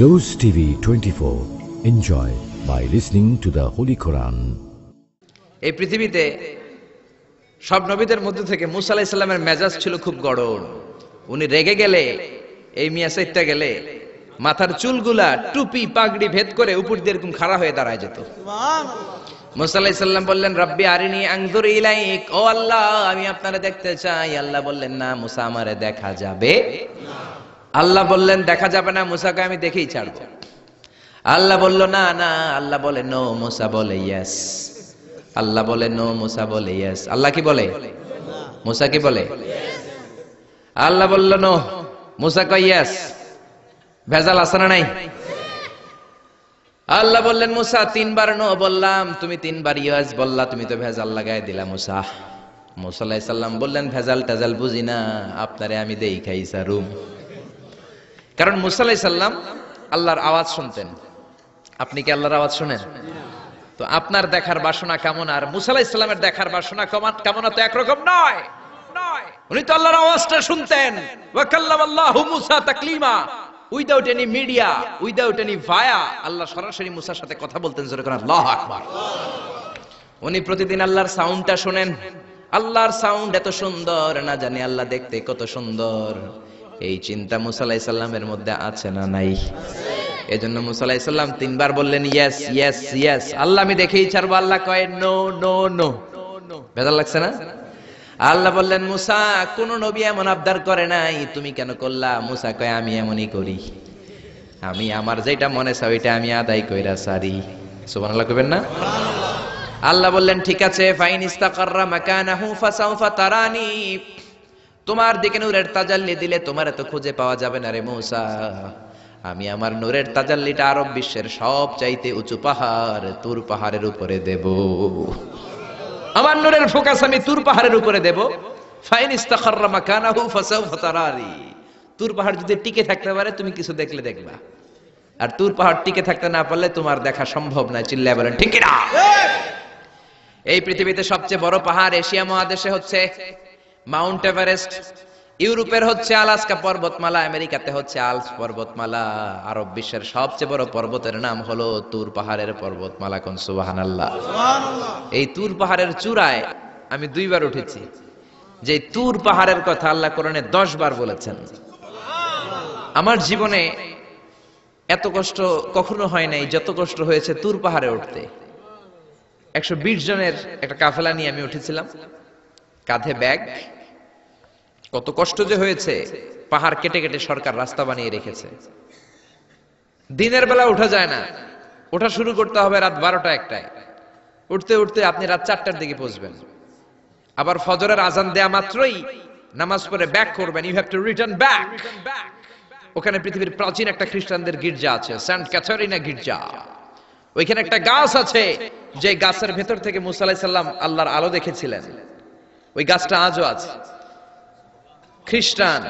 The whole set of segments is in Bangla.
Rose TV 24. Enjoy by listening to the Holy Quran. এই পৃথিবীতে সব নবীদের মধ্যে থেকে মুসা আলাইহিস সালামের মেজাজ ছিল খুব গড়ন। উনি রেগে গেলে, এই মিয়া সাইটটা গেলে মাথার চুলগুলা টুপি পাগড়ি ভেদ করে উপর দিয়ে এরকম খাড়া হয়ে দাঁড়ায় যেত। মুসা আলাইহিস সালাম বললেন, রব্বি আরিনি আনজুর ইলাইক, ও আল্লাহ আমি আপনারে দেখতে চাই। আল্লাহ বললেন, না মুসা আমারে দেখা যাবে না। আল্লাহ বললেন দেখা যাবে না, মুসাকে আমি দেখেই ছাড়বো। আল্লাহ বলল না না, আল্লাহ বলে নো, মুসা বলে ইয়েস। আল্লাহ বলে নো, মুসা বলে ইয়েস। আল্লাহ কি বলে? মুসা কি বলে? আল্লাহ বলল নো, মুসা কয় ইয়েস। ভেজাল আছে না নাই? আল্লাহ বললেন, মুসা তিনবার নো বললাম, তুমি তিনবার ইয়েস বললা, তুমি তো ভেজাল লাগাই দিলা মুসা। মুসা আলাইহিস সালাম বললেন, ভেজাল টেজাল বুঝি না, আপনারে আমি দেই খাইছা রুম। কারণ মুসা আলাইহিস সালাম আল্লাহর আওয়াজ শুনতেন। আপনি কি আল্লাহর আওয়াজ শুনেন? তো আপনার দেখার বাসনা কেমন আর মুসা আলাইহিস সালামের দেখার বাসনা কেমন তো একরকম নয়। উনি তো আল্লাহর আওয়াজটা শুনতেন। ওয়া কাল্লামাল্লাহু মুসা তাকলিমা, without any media, without any via, আল্লাহ সরাসরি মুসার সাথে কথা বলতেন। জোরে করে আল্লাহু আকবার। উনি প্রতিদিন আল্লাহর সাউন্ডটা শুনেন। আল্লাহর সাউন্ড এত সুন্দর, না জানি আল্লাহ দেখতে কত সুন্দর। এই চিন্তা মুসা আলাইহিস সালামের মধ্যে আছে না নাই? এজন্য মুসা আলাইহিস সালাম তিনবার বললেন ইয়েস ইয়েস ইয়েস। আল্লাহ আমি দেখেই ছাড়বো। আল্লাহ কয় নো নো নো। ভেজাল লাগছে না? আল্লাহ বললেন, মুসা কোন নবী এমন আবদার করে নাই, তুমি কেন করলা? মুসা কয় আমি এমনই করি, আমি আমার যেটা মনে চাই ওইটা আমি আদায় কইরা সারি। সুবহানাল্লাহ কইবেন না? আল্লাহ বললেন ঠিক আছে, ফাইন ইস্তাকাররা মাকানাহু ফাসাউফা তারানি, তোমার দিকে নূরের তাজাল্লি দিলে তোমার তো খুঁজে পাওয়া যাবে না রে মুসা। আমি আমার নূরের তাজাল্লিটা আরব বিশ্বের সব চাইতে উঁচু পাহাড় তুর পাহাড়ের উপরে দেব। আমার নূরের ফোকাস আমি তুর পাহাড়ের উপরে দেব। ফাইন ইস্তাকাররা মাকানাহু ফাসাউফা তারানি, তুর পাহাড় যদি টিকে থাকতে পারে তুমি কিছু দেখলে দেখবা, আর তুর পাহাড় টিকে থাকতে না পারলে তোমার দেখা সম্ভব না। চিল্লায় বলেন ঠিক কি না? এই পৃথিবীতে সবচেয়ে বড় পাহাড় এশিয়া মহাদেশে হচ্ছে মাউন্ট এভারেস্ট, ইউরোপের হচ্ছে আলাস্কা পর্বতমালা, আমেরিকাতে হচ্ছে আল্পস পর্বতমালা, আরব বিশ্বের সবচেয়ে বড় পর্বতের নাম হলো তুর পাহাড়ের পর্বতমালা। কোন সুবহানাল্লাহ। এই তুর পাহাড়ের চূড়ায় আমি 2 বার উঠেছি। যে তুর পাহাড়ের কথা আল্লাহ কোরআনে 10 বার বলেছেন। আমার জীবনে এত কষ্ট কখনো হয় নাই যত কষ্ট হয়েছে তুর পাহাড়ে উঠতে। 120 জনের একটা কাফেলা নিয়ে আমি উঠেছিলাম, কাঁধে ব্যাগ। কত কষ্ট যে হয়েছে, পাহাড় কেটে কেটে সরকার রাস্তা বানিয়ে রেখেছে। দিনের বেলা ওঠা যায় না, ওঠা শুরু করতে হবে রাত 12টা 1টায়। উঠতে উঠতে আপনি রাত 4টার দিকে পৌঁছবেন। আবার ফজরের আজান দেয়া মাত্রই নামাজ পড়ে ব্যাক করবেন। You have to return back. ওখানে পৃথিবীর প্রাচীন একটা খ্রিস্টানদের গির্জা আছে, সেন্ট ক্যাথারিনা গির্জা। ওইখানে একটা গাছ আছে, যে গাছের ভেতর থেকে মুসা আলাইহিস সালাম আল্লাহর আলো দেখেছিলেন। ওই গাছটা আজও আছে। খ্রিস্টান,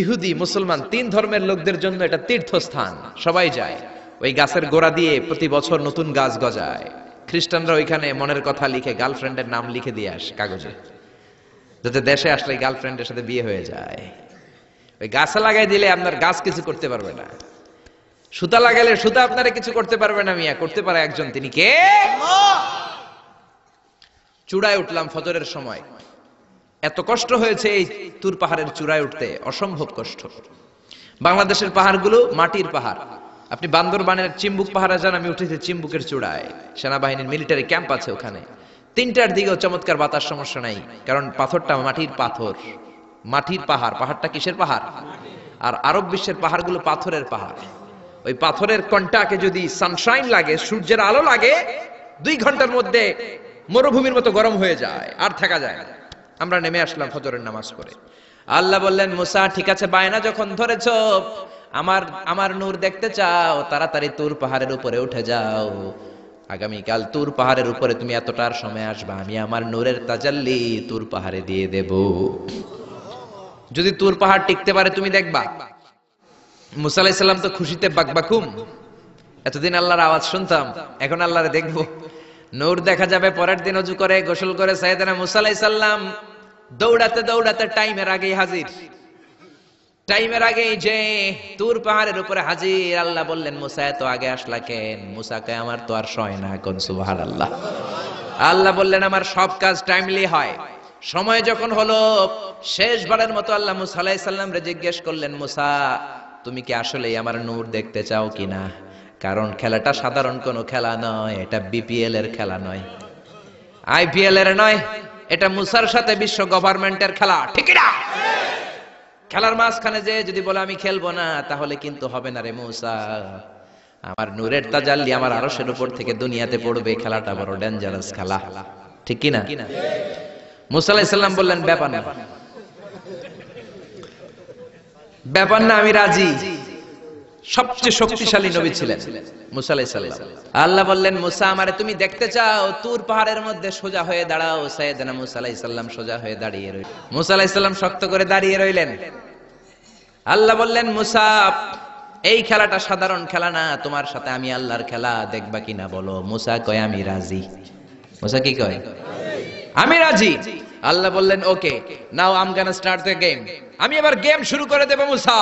ইহুদি, মুসলমান 3 ধর্মের লোকদের জন্য এটা তীর্থস্থান, সবাই যায়। ওই গাছের গোড়া দিয়ে প্রতি বছর নতুন গাছ গজায়। খ্রিস্টানরা ওইখানে মনের কথা লিখে, গার্লফ্রেন্ডের নাম লিখে দিয়ে আসে কাগজে, যাতে দেশে আসলে গার্লফ্রেন্ডের সাথে বিয়ে হয়ে যায়। ওই গাছে লাগাই দিলে আপনার গাছ কিছু করতে পারবে না। সুতা লাগাইলে সুতা আপনারা কিছু করতে পারবে না। মিয়া করতে পারে একজন, তিনি কে? চূড়ায় উঠলাম ফজরের সময়। এত কষ্ট হয়েছে এই তুর পাহাড়ের চূড়ায় উঠতে, অসম্ভব কষ্ট। বাংলাদেশের পাহাড়গুলো মাটির পাহাড়। আপনি বান্দরবানের চিম্বুক পাহাড়ে যান, আমি উঠেছি চিম্বুকের চূড়ায়, সেনাবাহিনীর মিলিটারি ক্যাম্প আছে ওখানে। 3টার দিকেও চমৎকার বাতাস, সমস্যা নাই, কারণ পাথরটা মাটির পাথর, মাটির পাহাড়। পাহাড়টা কিসের পাহাড়? আর আরব বিশ্বের পাহাড়গুলো পাথরের পাহাড়। ওই পাথরের কন্টাকে যদি সানশাইন লাগে, সূর্যের আলো লাগে, 2 ঘন্টার মধ্যে মরুভূমির মতো গরম হয়ে যায়, আর থাকা যায় না। আমরা নেমে আসলাম ফজরের নামাজ পড়ে। আল্লাহ বললেন, মুসা ঠিক আছে, বায়না যখন ধরেছো, আমার নূর দেখতে চাও, তাড়াতাড়ি তুর পাহাড়ের উপরে উঠে যাও। আগামীকাল তুর পাহাড়ের উপরে তুমি এতটার সময় আসবা, আমি আমার নূরের তাজাল্লি তুর পাহাড়ে দিয়ে দেব। যদি তুর পাহাড় টিকতে পারে তুমি দেখবা। মুসা আলাইহিস সালাম তো খুশিতে বাকবাকুম। এতদিন আল্লাহর আওয়াজ শুনতাম, এখন আল্লাহরে দেখবো, নূর দেখা যাবে। পরের দিন ওযু করে গোসল করে সাইয়েদনা মুসা আলাইহিস সালাম দৌড়াতে দৌড়াতে টাইমের আগেই হাজির। টাইমের আগে যে তুর পাহাড়ের উপরে হাজির। আল্লাহ বললেন মুসা এত আগে আসলা কেন? মুসা কয় আমার তো আর সয় না। কোন সুবহানাল্লাহ। আল্লাহ বললেন আমার সব কাজ টাইমলি হয়। সময় যখন হলো শেষবারের মতো আল্লাহ মুসা আলাইহিস সালাম রে জিজ্ঞেস করলেন, মুসা তুমি কি আসলেই আমার নূর দেখতে চাও কিনা? কারণ খেলাটা সাধারণ কোনো খেলা নয়, এটা বিপিএল এর খেলা নয়, আইপিএল এর নয়, এটা মুসার সাথে বিশ্ব গভর্নমেন্টের খেলা, ঠিক না? খেলার মাঝখানে যে যদি বলে আমি খেলবো না, তাহলে কিন্তু হবে না রে মুসা। আমার নূরের তাজাল্লি আমার আরশের উপর থেকে দুনিয়াতে পড়বে, খেলাটা বড় ডেঞ্জারাস খেলা, ঠিক কি না? মুসা আলাইহিস সালাম বললেন ব্যাপার না, ব্যাপার না, আমি রাজি। সবচেয়ে শক্তিশালী নবী ছিলেন মুসা আলাইহিস সালাম। আল্লাহ বললেন মুসা আমারে তুমি দেখতে চাও, তুর পাহাড়ের মধ্যে সোজা হয়ে দাঁড়াও। সাইয়েদনা মুসা আলাইহিস সালাম সোজা হয়ে দাঁড়িয়ে রইলেন। মুসা আলাইহিস সালাম শক্ত করে দাঁড়িয়ে রইলেন। আল্লাহ বললেন মুসা এই খেলাটা সাধারণ খেলা না, তোমার সাথে আমি আল্লাহর খেলা, দেখবা কিনা বলো? মুসা কয় আমি রাজি। মুসা কি কয়? আমি রাজি। আল্লাহ বললেন okay, now I am gonna start the game. আমি এবার গেম শুরু করে দেব মুসা।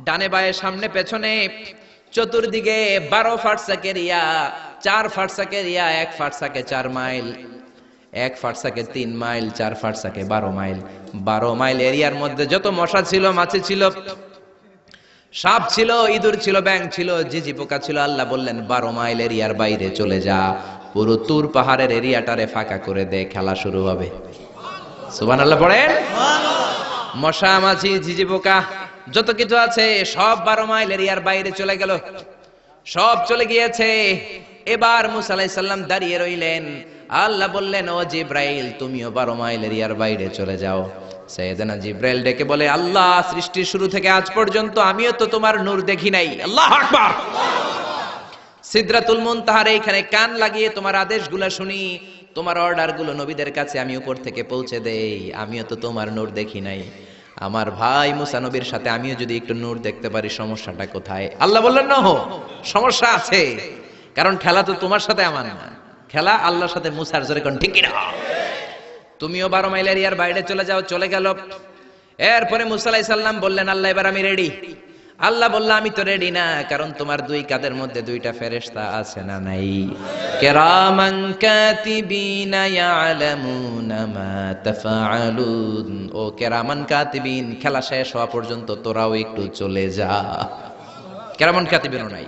ডানে বায়ে সামনে পেছনে চতুর্দিকে 12 ফারসাক এরিয়া, 4 ফারসাক এরিয়া, 1 ফারসাকে 4 মাইল, 1 ফারসাকে 3 মাইল, 4 ফারসাকে 12 মাইল। 12 মাইল এরিয়ার মধ্যে যত মশা ছিল, মাছি ছিল, সাপ ছিল, ইঁদুর ছিল, ব্যাঙ ছিল, ঝিঝি পোকা ছিল। আল্লাহ বললেন 12 মাইল এরিয়ার বাইরে চলে যা, পুরো তুর পাহাড়ের এরিয়াটারে ফাঁকা করে দে, খেলা শুরু হবে। সুবহানাল্লাহ পড়েন। মশা মাছি ঝিঝি পোকা যত কিছু আছে সব 12 মাইল এরিয়ার বাইরে চলে গেল, সব চলে গিয়েছে। এবার মুসা আলাইহিস সালাম দাঁড়িয়ে রইলেন। আল্লাহ বললেন ও জিব্রাইল তুমিও 12 মাইল এরিয়ার বাইরে চলে যাও। সাইয়েদনা জিব্রাইল ডেকে বলে আল্লাহ সৃষ্টির শুরু থেকে আজ পর্যন্ত আমিও তো তোমার নূর দেখি নাই। আল্লাহু আকবার। সিদরাতুল মুনতাহার এইখানে কান লাগিয়ে তোমার আদেশগুলো শুনি, তোমার অর্ডারগুলো নবীদের কাছে আমি উপর থেকে পৌঁছে দেই, আমিও তো তোমার নূর দেখি নাই। আমার ভাই মুসা নবীর সাথে আমিও যদি একটু নূর দেখতে পারি, সমস্যাটা কোথায়? আল্লাহ বললেন না, সমস্যা আছে, কারণ খেলা তো তোমার সাথে আমার না, খেলা আল্লাহর সাথে। মুসার জোরে কোন ঠিক না? তুমিও 12 মাইল এরিয়ার বাইরে চলে যাও। চলে গেল। এরপরে মুসা আলাইহিস সালাম বললেন আল্লাহ এবার আমি রেডি। আল্লাহ বলল আমি তো রেডি না, কারণ তোমার দুই কাঁধের মধ্যে দুইটা ফেরেশতা আছে না নাই? কিরামান কাতিবিনা ইয়ালামুনা মা তাফআলুন। ও কিরামান কাতিবিন, খেলা শেষ হওয়া পর্যন্ত তোরাও একটু চলে যা। কিরামান কাতিবিনও নাই।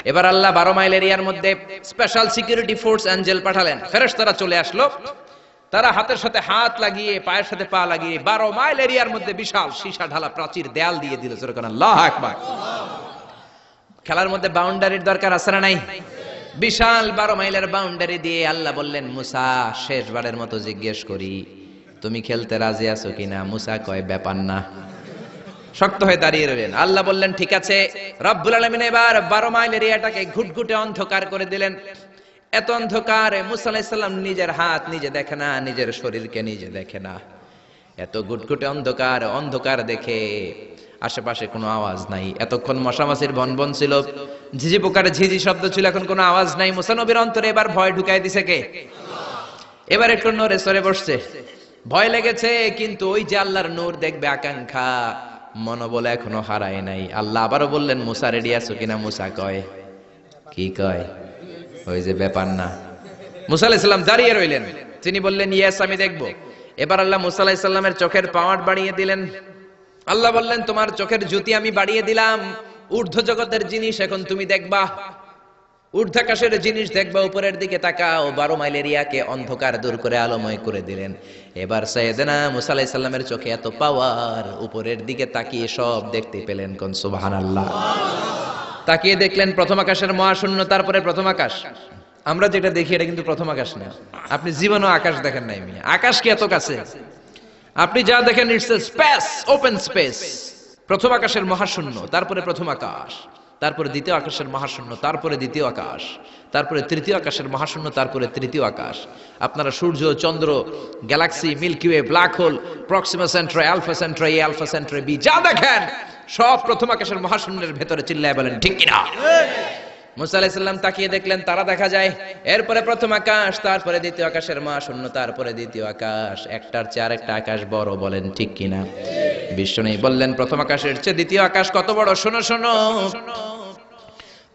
এবার আল্লাহ 12 মাইল এরিয়ার মধ্যে স্পেশাল সিকিউরিটি ফোর্স এঞ্জেল পাঠালেন। ফেরেশতারা চলে আসলো। তারা হাতের সাথে হাত লাগিয়ে, পায়ের সাথে পা লাগিয়ে 12 মাইল এরিয়ার মধ্যে বিশাল সীসা ঢালা প্রাচীর দেয়াল দিয়ে দিল। আল্লাহু আকবার। খেলার মধ্যে বাউন্ডারির দরকার আছে না নাই? বিশাল 12 মাইলের বাউন্ডারি দিয়ে আল্লাহ বললেন মুসা শেষবারের মতো জিজ্ঞেস করি, তুমি খেলতে রাজি আছো কিনা? মুসা কয় ব্যাপার না, শক্ত হয়ে দাঁড়িয়ে রইলেন। আল্লাহ বললেন ঠিক আছে। রব্বুল আলামিন এবার 12 মাইল এরিয়াটাকে ঘুটঘুটে অন্ধকার করে দিলেন। এত অন্ধকার, মুসা আলাইহিস সালাম নিজের হাত নিজে দেখে না, নিজের শরীরকে নিজে দেখে না। এত ঘুটঘুটে অন্ধকার, অন্ধকার দেখে আশেপাশে কোনো আওয়াজ নাই। এতক্ষণ মশামাছির ভনভন ছিল, ঝিঝি পোকার ঝিঝি শব্দ ছিল, এখন কোনো আওয়াজ নাই। মুসা নবীর অন্তরে এবার ভয় ঢুকাই দিছে কে? এবার একটু নড়ে সরে বসছে, ভয় লেগেছে, কিন্তু ওই যে আল্লাহর নূর দেখবে আকাঙ্ক্ষা মনোবল এখনো হারায় নাই। আল্লাহ আবারও বললেন মুসা রেডি আছো কিনা? মুসা কয় কি কয়? ওই যে ব্যাপার না। মুসা আলাইহিস সালাম দাঁড়িয়ে রইলেন। তিনি বললেন ইয়েস আমি দেখব। এবার আল্লাহ মুসা আলাইহিস সালামের চোখের পাওয়ার বাড়িয়ে দিলেন। আল্লাহ বললেন তোমার চোখের জ্যোতি আমি বাড়িয়ে দিলাম, ঊর্ধ্ব জগতের জিনিস এখন তুমি দেখবা, ঊর্ধ্বাকাশের জিনিস দেখবা, উপরের দিকে তাকাও। 12 মাইল এরিয়াকে অন্ধকার দূর করে আলোময় করে দিলেন। এবার সাইয়েদনা মুসা আলাইহিস সালামের চোখে এত পাওয়ার, উপরের দিকে তাকিয়ে সব দেখতে পেলেন। কোন সুবহানাল্লাহ। তাকিয়ে দেখলেন প্রথম আকাশের মহাশূন্য, তারপরে প্রথম আকাশ। আমরা যেটা দেখি এটা কিন্তু প্রথম আকাশ না। আপনি জীবনও আকাশ দেখেন নাই। আকাশ কি এত কাছে? আপনি যা দেখেন it's a space, open space. প্রথম আকাশের মহাশূন্য, তারপরে প্রথম আকাশ, তারপরে দ্বিতীয় আকাশের মহাশূন্য, তারপরে দ্বিতীয় আকাশ, তারপরে তৃতীয় আকাশের মহাশূন্য, তারপরে তৃতীয় আকাশ। আপনারা সূর্য, চন্দ্র, galaxy, Milky Way, black hole, Proxima Centauri, Alpha Centauri, A Alpha Centauri B, যা দেখেন সব প্রথম আকাশের মহাশূন্যের ভেতরে। চিল্লায় বলেন ঠিক কিনা? মুসা আলাইহিস সালাম তাকিয়ে দেখলেন তারা দেখা যায়। এরপরে প্রথম আকাশ, তারপরে দ্বিতীয় আকাশের মহাশূন্য, তারপরে দ্বিতীয় আকাশ। একটার চেয়ে আরেকটা আকাশ বড়। বলেন ঠিক কিনা? বিষ্ণু বললেন প্রথম আকাশের চেয়ে দ্বিতীয় আকাশ কত বড়, শোনো শোনো,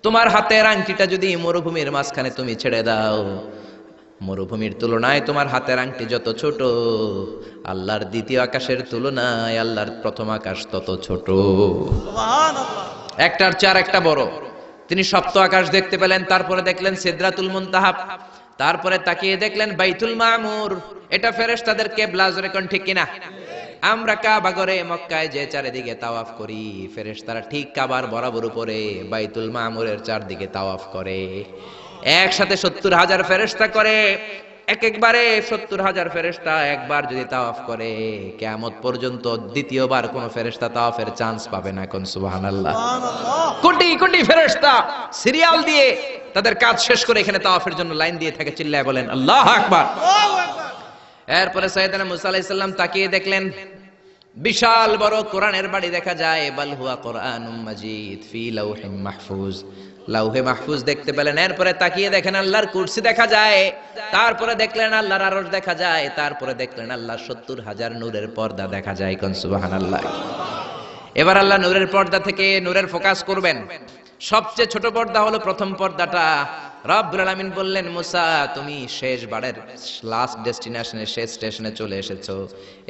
তোমার হাতের আংটিটা যদি মরুভূমির মাঝখানে তুমি ছেড়ে দাও, মরুভূমির তুলনায় তোমার হাতের আংটি যত ছোট, আল্লাহর দ্বিতীয় আকাশের তুলনায় আল্লাহর প্রথম আকাশ তত ছোট। একটার চার একটা বড়। তিনি সপ্ত আকাশ দেখতে পেলেন, তারপরে দেখলেন সিদরাতুল মুনতাহা, তারপরে তাকিয়ে দেখলেন বাইতুল মামুর। এটা ফেরেশতাদের কিবলা, জোরে কোন ঠিক কিনা? আমরা কাবা ঘরে মক্কায় যে চারিদিকে তাওয়াফ করি, ফেরেশতারা ঠিক কাবার বরাবর উপরে বাইতুল মামুরের চারদিকে তাওয়াফ করে। একসাথে 70,000 ফেরেশতা করে, একবারে 70,000 ফেরেশতা একবার যদি তাওয়াফ করে, কিয়ামত পর্যন্ত দ্বিতীয়বার কোন ফেরেশতা তাওয়াফের চান্স পাবে না। কোন সুবহানাল্লাহ। কোটি কোটি ফেরেশতা সিরিয়াল দিয়ে তাদের কাজ শেষ করে এখানে তাওয়াফের জন্য লাইন দিয়ে থাকে, চিল্লায় বলেন আল্লাহু আকবার। এরপরে সাইয়েদনা মুসা আলাইহিস সালাম তাকিয়ে দেখলেন বিশাল বড় কোরআনের বাড়ি দেখা যায়, বাল হুয়া কোরআনুম মাজিদ ফি লাউহিম মাহফুজ, লাউহে মাহফুজ দেখতে পেলেন। এরপরে তাকিয়ে দেখেন আল্লাহর কুরসি দেখা যায়, তারপরে দেখলেন আল্লাহর আরশ দেখা যায়, তারপরে দেখলেন আল্লাহর 70,000 নূরের পর্দা দেখা যায়। কোন সুবহানাল্লাহ। এবার আল্লাহ নূরের পর্দা থেকে নূরের ফোকাস করবেন। সবচেয়ে ছোট পর্দা হলো প্রথম পর্দাটা। রব্বুল আলামিন বললেন মুসা, তুমি শেষ বারের লাস্ট ডেস্টিনেশনে, শেষ স্টেশনে চলে এসেছো।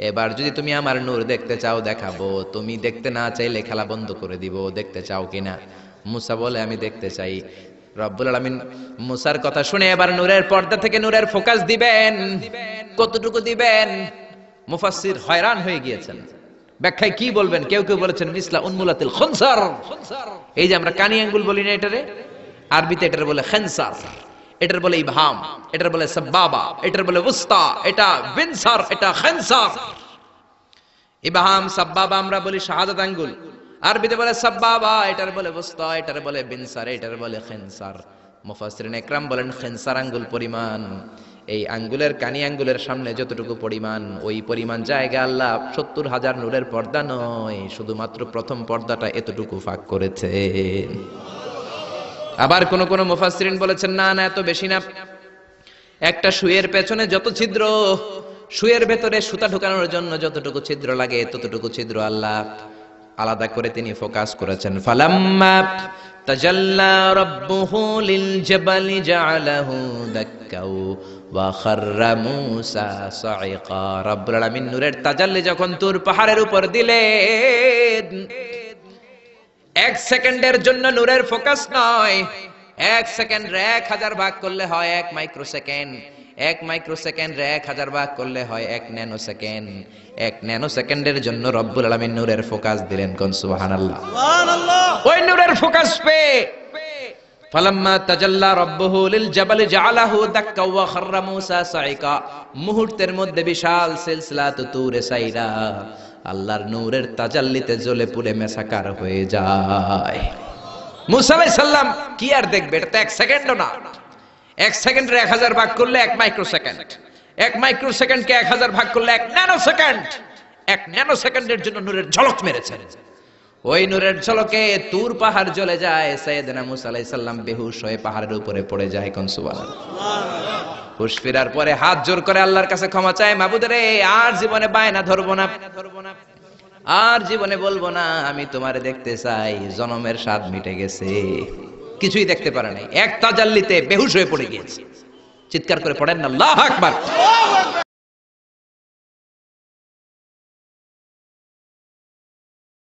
এবার যদি তুমি আমার নূর দেখতে চাও দেখাবো, তুমি দেখতে না চাইলে খেলা বন্ধ করে দিব। দেখতে চাও কিনা? মুসা বলে আমি দেখতে চাই। রব্বুল আলামিন মুসার কথা শুনে এবার নূরের পর্দা থেকে নূরের ফোকাস দিবেন। কতটুকু দিবেন? মুফাসসির হয়রান হয়ে গিয়েছেন, ব্যাখ্যায় কি বলবেন। কেউ কেউ বলেছেন মিসলা উন্মুলাতিল খুনসার, এই যে আমরা কানি আঙ্গুল বলি না, এটারে আরবিতে এটার বলে খেনসার, এটার বলে ইবহাম, এটার বলে সাব্বাবা, এটার বলে উস্তা, এটা বিনসার, এটা খেনসার। ইবহাম সাব্বাবা আমরা বলি শাহাদাত আঙ্গুল, আরবিতে বলে সাব্বাবা, এটার বলে উস্তা, এটার বলে বিনসার, এটার বলে খেনসার। মুফাসসিরিন ইকরাম বলেন খেনসার আঙ্গুল পরিমাণ, এই আঙ্গুলের কানি আঙ্গুলের সামনে যতটুকু পরিমাণ, ওই পরিমাণ জায়গা আল্লাহ 70,000 নূরের পর্দা নয়, শুধুমাত্র প্রথম পর্দাটা এতটুকু ফাঁক করেছে। আবার কোন কোন মুফাসসিরিন বলেছেন না না, এত বেশি না। একটা সুইয়ের পেছনে যত ছিদ্র, সুইয়ের ভেতরে সুতা ঢোকানোর জন্য যতটুকু ছিদ্র লাগে, ততটুকু ছিদ্র আল্লাহ আলাদা করে তিনি ফোকাস করেছেন। ফালাম্মা তাজাল্লা রাব্বুহু লিল জাবালি জাআলাহু দাক্কাও ওয়া খাররা মূসা সাইকা। রব্বুল আলামিন নূরের তাজাল্লি যখন তুর পাহাড়ের উপর দিলেন, 1 সেকেন্ডের জন্য নূরের ফোকাস নয়, 1 সেকেন্ড 1000 ভাগ করলে হয় 1 মাইক্রোসেকেন্ড, 1 মাইক্রোসেকেন্ড 1000 ভাগ করলে হয় 1 ন্যানো সেকেন্ড। 1 ন্যানো সেকেন্ডের জন্য রব্বুল আলামিন নূরের ফোকাস দিলেন। কোন সুবহানাল্লাহ। সুবহানাল্লাহ। ওই নূরের ফোকাস পেয়ে ফালাম্মা তাজাল্লা রাব্বুহু লিল জাবালি জাআলাহু দাক্কা ওয়া খাররা মূসা সাইকা, মুহূর্তের মধ্যে বিশাল সিলসিলাত তুরে সাইরা আল্লাহর নূরের তাজাল্লিতে জ্বলে পুড়ে মেসাকার হয়ে যায়। মূসা আলাইহিস সালাম কি আর দেখবে, এটা তো 1 সেকেন্ডও না। 1 সেকেন্ডে 1000 ভাগ করলে 1 মাইক্রোসেকেন্ড, 1 মাইক্রোসেকেন্ডকে 1000 ভাগ করলে 1 ন্যানো সেকেন্ড। 1 ন্যানো সেকেন্ডের জন্য নূরের ঝলক মেরেছে। ওই নূরের ঝলকে তুর পাহাড় জ্বলে যায়। সাইয়েদনা মূসা আলাইহিস সালাম বেহুশ হয়ে পাহাড়ের উপরে পড়ে যায়। কোন সুবহানাল্লাহ। হুশ ফেরার পরে হাত জোর করে আল্লাহর কাছে ক্ষমা চায়, মাবুদ রে, আর জীবনে বায়না ধরবো না, আর জীবনে বলবো না আমি তোমারে দেখতে চাই। জনমের স্বাদ মিটে গেছে, কিছুই দেখতে পারে নাই, এক তাজাল্লিতে বেহুশ হয়ে পড়ে গিয়েছে। চিৎকার করে পড়েন না আল্লাহু আকবার।